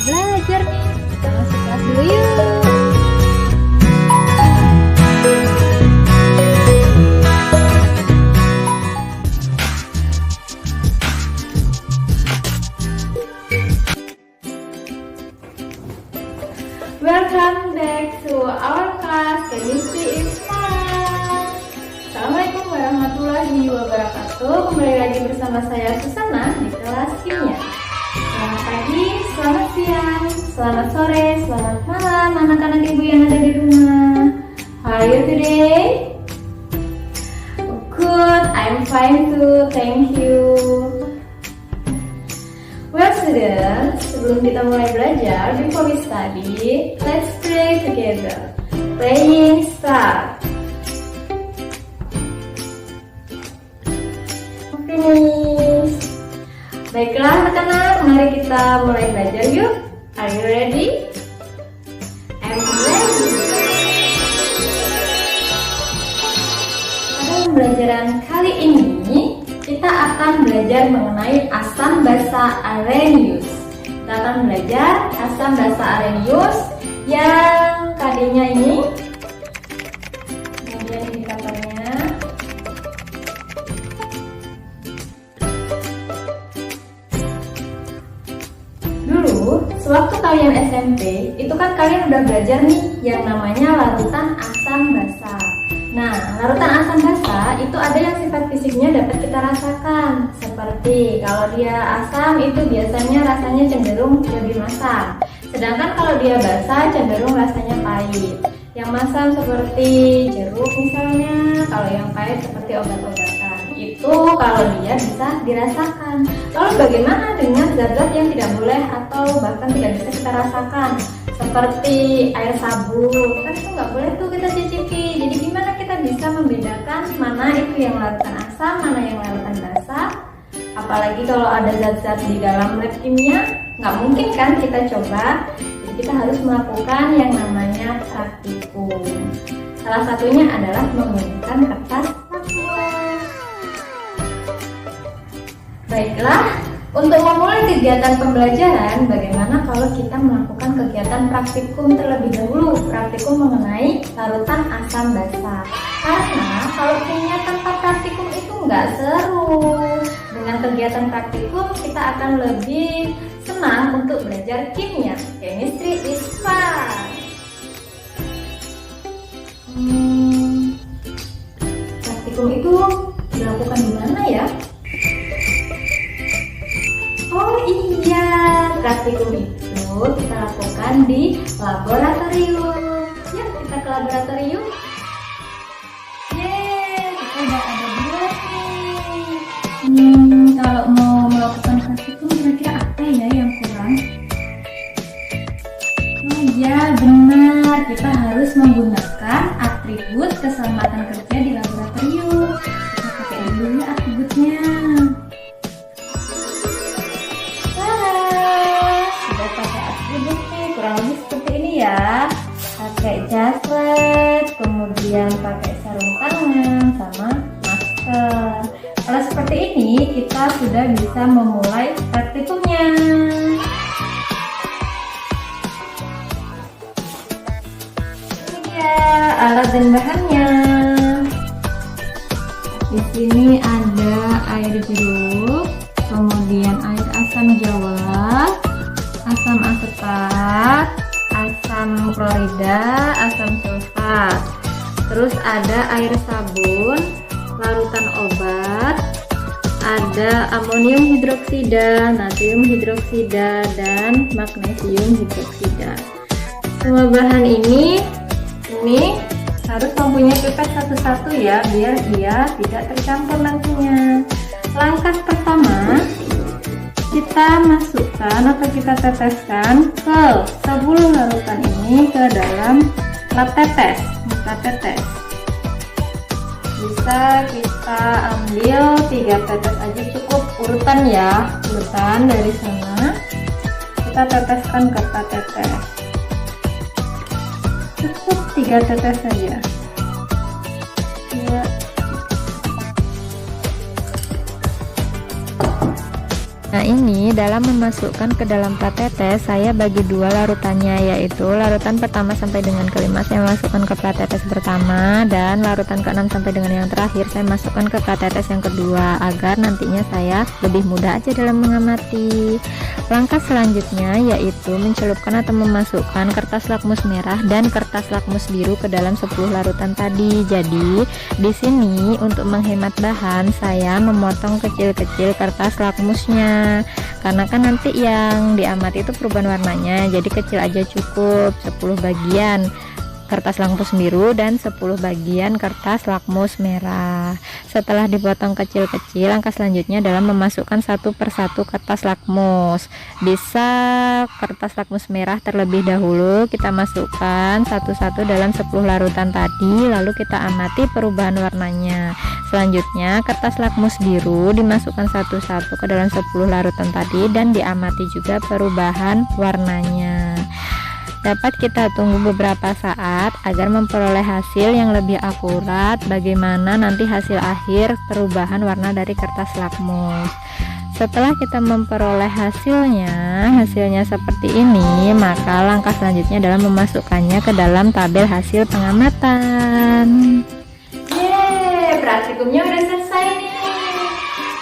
belajar nih. Kita masuk kelas dulu yuk. Welcome back to our class Chemistry is Fun. Assalamualaikum warahmatullahi wabarakatuh. Kembali lagi bersama saya Susana di kelas kimia. Selamat pagi, selamat siang, selamat sore, selamat malam anak-anak ibu yang ada di rumah. How are you today? Good, I'm fine too, thank you. Well students, sebelum kita mulai belajar, before we study, let's pray together. Praying start. Finish. Baiklah anak-anak, mari kita mulai belajar yuk. Are you ready? I'm ready. Pada pembelajaran kali ini, kita akan belajar mengenai asam basa arenius. Kita akan belajar asam basa arenius yang tadinya ini. Kemudian indikatornya. Dulu, sewaktu kalian SMP, itu kan kalian udah belajar nih yang namanya larutan asam basa. Nah, larutan asam basa itu ada yang sifat fisiknya dapat kita rasakan. Seperti kalau dia asam itu biasanya rasanya cenderung lebih masam. Sedangkan kalau dia basa cenderung rasanya pahit. Yang masam seperti jeruk misalnya, kalau yang pahit seperti obat-obatan. Itu kalau dia bisa dirasakan. Lalu bagaimana dengan zat-zat yang tidak boleh atau bahkan tidak bisa kita rasakan? Seperti air sabun, kan itu nggak boleh tuh kita cicipi. Jadi gimana kita bisa membedakan mana itu yang larutan asam, mana yang larutan basa? Apalagi kalau ada zat-zat di dalam lab kimia, nggak mungkin kan kita coba. Jadi kita harus melakukan yang namanya praktikum. Salah satunya adalah menggunakan kertas lakmus. Baiklah, untuk memulai kegiatan pembelajaran, bagaimana kalau kita melakukan kegiatan praktikum terlebih dahulu, praktikum mengenai larutan asam basa. Karena kalau kimia tanpa praktikum itu nggak seru. Dengan kegiatan praktikum, kita akan lebih senang untuk belajar kimia. Chemistry is fun. Praktikum itu dilakukan di mana ya? Oh iya, praktikum itu kita lakukan di laboratorium. Yuk kita ke laboratorium. Yeay, kita udah ada dua nih. Kalau mau melakukan praktikum kira-kira apa ya yang kurang? Oh iya, benar. Kita harus menggunakan atribut keselamatan kerja di laboratorium. Kita pakai dulu ya atributnya. Kurang lebih seperti ini ya, pakai jasret, kemudian pakai sarung tangan sama masker. Kalau seperti ini kita sudah bisa memulai praktikumnya. Ini dia alat dan bahannya. Di sini ada air jeruk, kemudian air asam jawa, asam asetat, asam klorida, asam sulfat. Terus ada air sabun, larutan obat, ada amonium hidroksida, natrium hidroksida, dan magnesium hidroksida. Semua bahan ini harus mempunyai pipet satu-satu ya, biar dia tidak tercampur nantinya. Langkah pertama, kita masukkan atau kita teteskan ke 10 larutan ini ke dalam lap tetes. Bisa kita ambil 3 tetes aja cukup, urutan ya, urutan dari sana kita teteskan ke tetes. Cukup 3 tetes saja. Ya. Nah, ini dalam memasukkan ke dalam plat tetes saya bagi dua larutannya, yaitu larutan pertama sampai dengan kelima saya masukkan ke plat tetes pertama, dan larutan ke-6 sampai dengan yang terakhir saya masukkan ke plat tetes yang kedua, agar nantinya saya lebih mudah aja dalam mengamati. Langkah selanjutnya yaitu mencelupkan atau memasukkan kertas lakmus merah dan kertas lakmus biru ke dalam 10 larutan tadi. Jadi di sini untuk menghemat bahan saya memotong kecil-kecil kertas lakmusnya, karena kan nanti yang diamati itu perubahan warnanya, jadi kecil aja cukup, 10 bagian kertas lakmus biru dan 10 bagian kertas lakmus merah. Setelah dipotong kecil-kecil, langkah selanjutnya adalah memasukkan satu persatu kertas lakmus. Bisa kertas lakmus merah terlebih dahulu kita masukkan satu-satu dalam 10 larutan tadi, lalu kita amati perubahan warnanya. Selanjutnya kertas lakmus biru dimasukkan satu-satu ke dalam 10 larutan tadi dan diamati juga perubahan warnanya. Dapat kita tunggu beberapa saat agar memperoleh hasil yang lebih akurat bagaimana nanti hasil akhir perubahan warna dari kertas lakmus. Setelah kita memperoleh hasilnya seperti ini, maka langkah selanjutnya adalah memasukkannya ke dalam tabel hasil pengamatan. Yeay, praktikumnya udah selesai nih.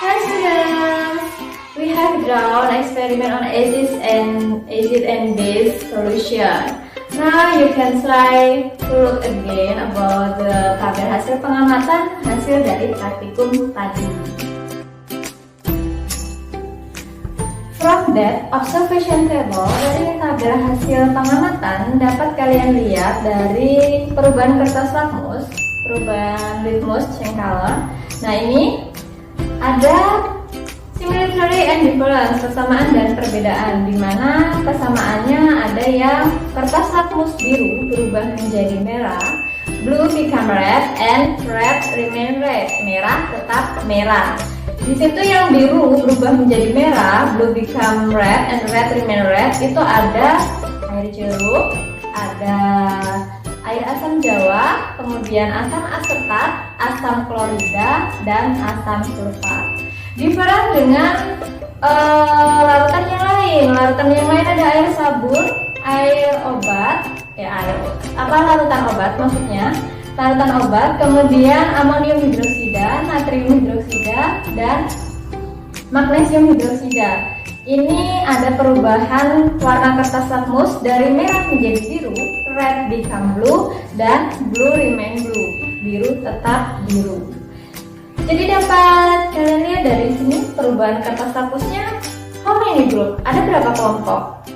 Hai students, we have drawn experiment on acid and base solution. Now you can try to look again about the tabel hasil pengamatan hasil dari praktikum tadi. From that observation table, dari tabel hasil pengamatan dapat kalian lihat dari perubahan kertas lakmus, perubahan litmus change color. Nah, ini ada similarity and difference, kesamaan dan perbedaan, di mana kesamaannya ada yang kertas lakmus biru berubah menjadi merah, blue become red, and red remain red, merah tetap merah. Di situ yang biru berubah menjadi merah, blue become red, and red remain red, itu ada air jeruk, ada air asam jawa, kemudian asam asetat, asam klorida, dan asam sulfat. Different dengan larutan yang lain. Larutan yang lain ada air sabun, air obat, larutan obat maksudnya. Larutan obat, kemudian amonium hidroksida, natrium hidroksida, dan magnesium hidroksida. Ini ada perubahan warna kertas lakmus dari merah menjadi biru, red become blue, dan blue remain blue, biru tetap biru. Jadi dapat kalian lihat dari sini perubahan kertas lakmusnya. How many group? Ada berapa kelompok?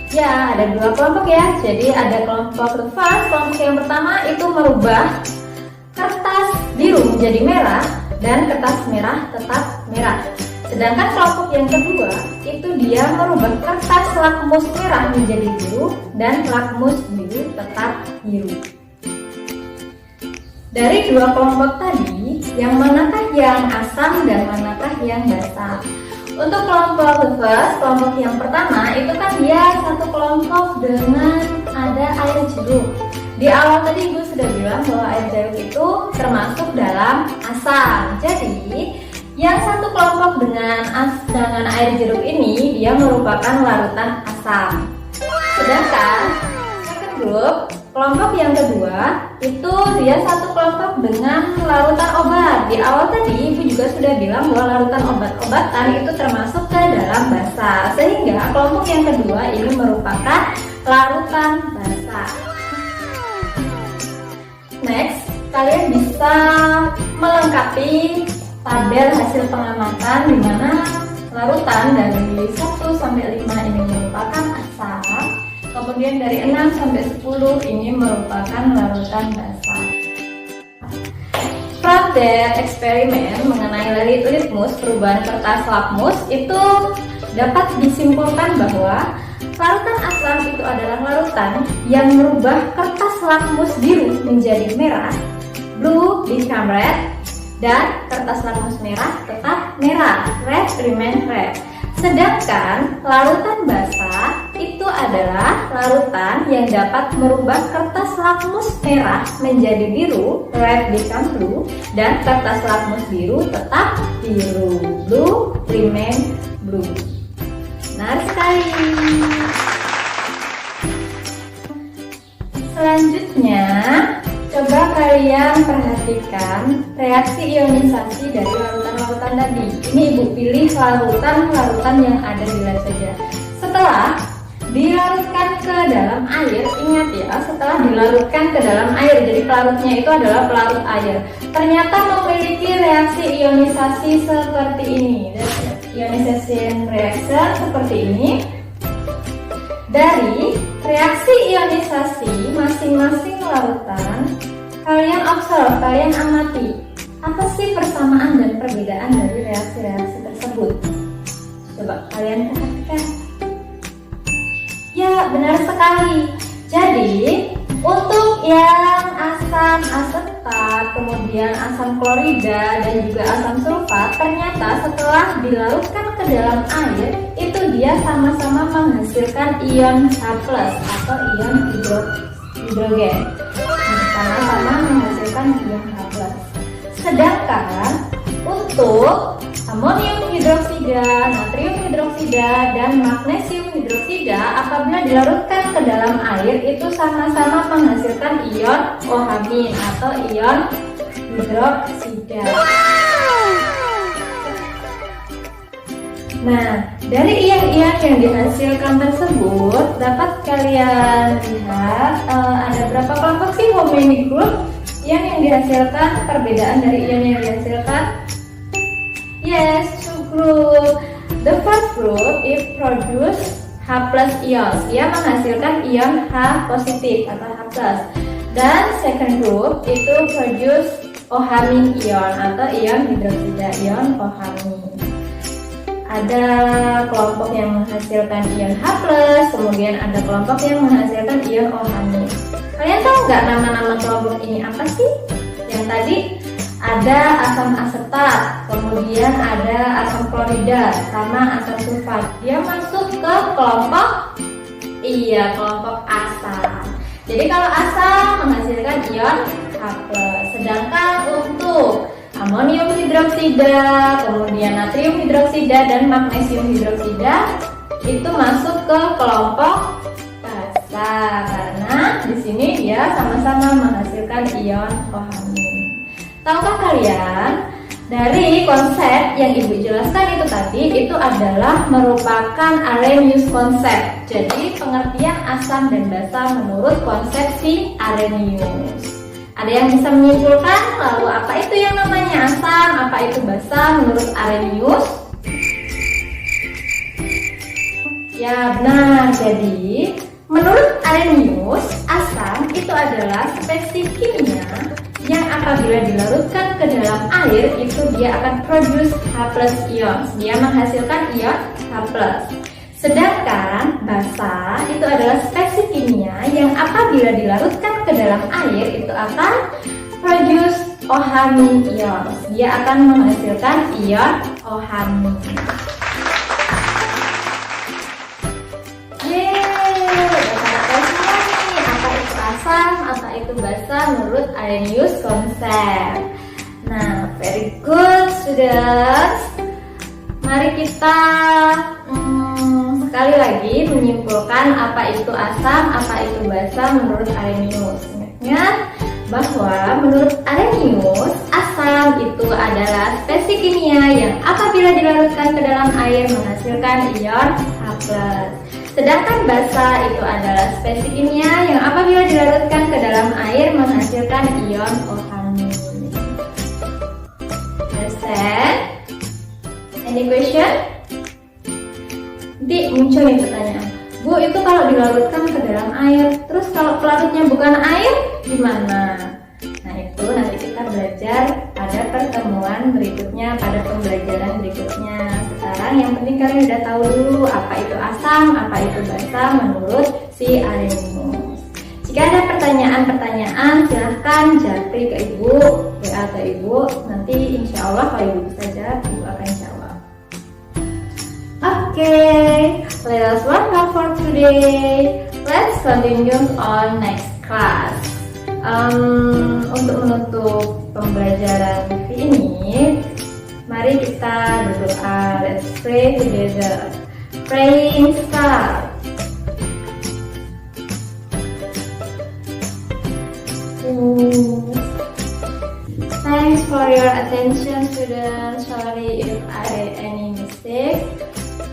Ya, ada 2 kelompok ya. Jadi ada kelompok first, kelompok yang pertama itu merubah kertas biru menjadi merah dan kertas merah tetap merah. Sedangkan kelompok yang kedua itu dia merubah kertas lakmus merah menjadi biru dan lakmus biru tetap biru. Dari 2 kelompok tadi, yang manakah yang asam dan manakah yang basa? Untuk kelompok first, kelompok yang pertama itu kan dia satu kelompok dengan ada air jeruk. Di awal tadi Ibu sudah bilang bahwa air jeruk itu termasuk dalam asam. Jadi yang satu kelompok dengan air jeruk ini dia merupakan larutan asam. Sedangkan second group, kelompok yang kedua itu dia satu kelompok dengan larutan obat. Di awal tadi Ibu juga sudah bilang bahwa larutan obat-obatan itu termasuk ke dalam basa, sehingga kelompok yang kedua ini merupakan larutan basa. Next, kalian bisa melengkapi tabel hasil pengamatan di mana larutan dari 1 sampai 5 ini merupakan asam. Kemudian dari 6 sampai 10 ini merupakan larutan basa. From the eksperimen mengenai litmus perubahan kertas lakmus itu dapat disimpulkan bahwa larutan asam itu adalah larutan yang merubah kertas lakmus biru menjadi merah, blue become red, dan kertas lakmus merah tetap merah, red remain red. Sedangkan larutan basa itu adalah larutan yang dapat merubah kertas lakmus merah menjadi biru, red become blue, dan kertas lakmus biru tetap biru, blue remain blue. Benar sekali. Selanjutnya, coba kalian perhatikan reaksi ionisasi dari larutan-larutan tadi. Ini Ibu pilih larutan-larutan yang ada di lab saja. Setelah dilarutkan ke dalam air, ingat ya, setelah dilarutkan ke dalam air, jadi pelarutnya itu adalah pelarut air, ternyata memiliki reaksi ionisasi seperti ini. Ionization reaction seperti ini. Dari reaksi ionisasi masing-masing larutan, kalian observe, kalian amati apa sih persamaan dan perbedaan dari reaksi-reaksi tersebut. Coba kalian perhatikan. Ya, benar sekali. Jadi, untuk yang asam asetat, kemudian asam klorida, dan juga asam sulfat, ternyata setelah dilarutkan ke dalam air, itu dia sama-sama menghasilkan ion H+ atau ion hidrogen. Sama-sama menghasilkan ion H+. Sedangkan untuk amonium hidroksida, natrium hidroksida, dan magnesium hidroksida apabila dilarutkan ke dalam air itu sama-sama menghasilkan ion OH- atau ion hidroksida. Nah, dari ion-ion yang dihasilkan tersebut dapat kalian lihat ada berapa kelompok sih how many group yang dihasilkan, perbedaan dari ion yang dihasilkan? Yes, two group. The first group it produce H+ ions. Dia menghasilkan ion H positif atau H+. Dan second group itu produce OH- ion atau ion hidroksida, ion OH-. Ada kelompok yang menghasilkan ion H+, kemudian ada kelompok yang menghasilkan ion OH-. Kalian tahu nggak nama-nama kelompok ini apa sih? Yang tadi ada asam asetat, kemudian ada asam klorida, sama asam sulfat. Dia masuk ke kelompok asam. Jadi kalau asam menghasilkan ion H+, sedangkan untuk amonium hidroksida, kemudian natrium hidroksida, dan magnesium hidroksida itu masuk ke kelompok basa karena di sini dia sama-sama menghasilkan ion OH-. Tahukah kalian, dari konsep yang Ibu jelaskan itu tadi, itu adalah merupakan Arrhenius konsep. Jadi pengertian asam dan basa menurut konsep si Arrhenius. Ada yang bisa menyimpulkan lalu apa itu yang namanya asam, apa itu basa menurut Arrhenius? Ya benar, jadi menurut Arrhenius, asam itu adalah spesies kimia yang apabila dilarutkan ke dalam air itu dia akan produce H+ ions. Dia menghasilkan ion H+. Sedangkan basa itu adalah spesies kimia yang apabila dilarutkan ke dalam air itu akan produce OH- ions. Dia akan menghasilkan ion OH-. Apa itu basa menurut Arrhenius konsep. Nah, very good students. Mari kita sekali lagi menyimpulkan apa itu asam, apa itu basa menurut Arrhenius. Ingat bahwa menurut Arrhenius, asam itu adalah spesies kimia yang apabila dilarutkan ke dalam air menghasilkan ion H+. Sedangkan basa itu adalah spesies kimia yang apabila dilarutkan ke dalam air menghasilkan ion OH-. Understand? Any question? Nanti muncul nih pertanyaan, Bu, itu kalau dilarutkan ke dalam air, terus kalau pelarutnya bukan air, gimana? Nah itu nanti kita belajar pada pertemuan berikutnya, pada pembelajaran berikutnya. Sekarang yang penting kalian udah tahu dulu apa itu asam, apa itu basa menurut si Arrhenius. Jika ada pertanyaan-pertanyaan silahkan japri ke Ibu, WA atau Ibu. Nanti insya Allah kalau Ibu bisa jawab, Ibu akan jawab. Okay, let us learn more for today. Let's continue on next class. Untuk menutup pembelajaran ini, Mari kita berdoa. Let's pray together. Praying start. Thanks for your attention, students. Sorry if I made any mistake.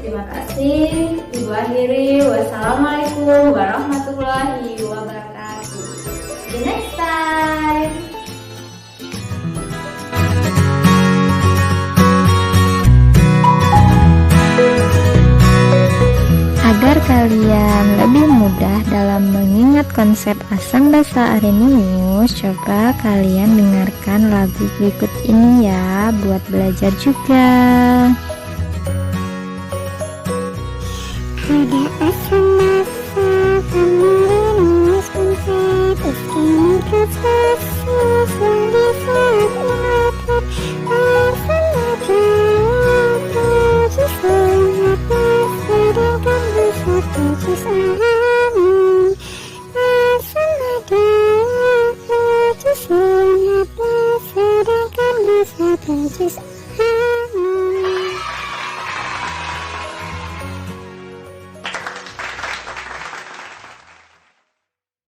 Terima kasih. Ibu akhiri. Wassalamualaikum warahmatullahi wabarakatuh. See you next time. Agar kalian lebih mudah dalam mengingat konsep asam basa Arrhenius, coba kalian dengarkan lagu berikut ini ya, buat belajar juga. Ada asam basa, Arrhenius konsep, is chemical process yang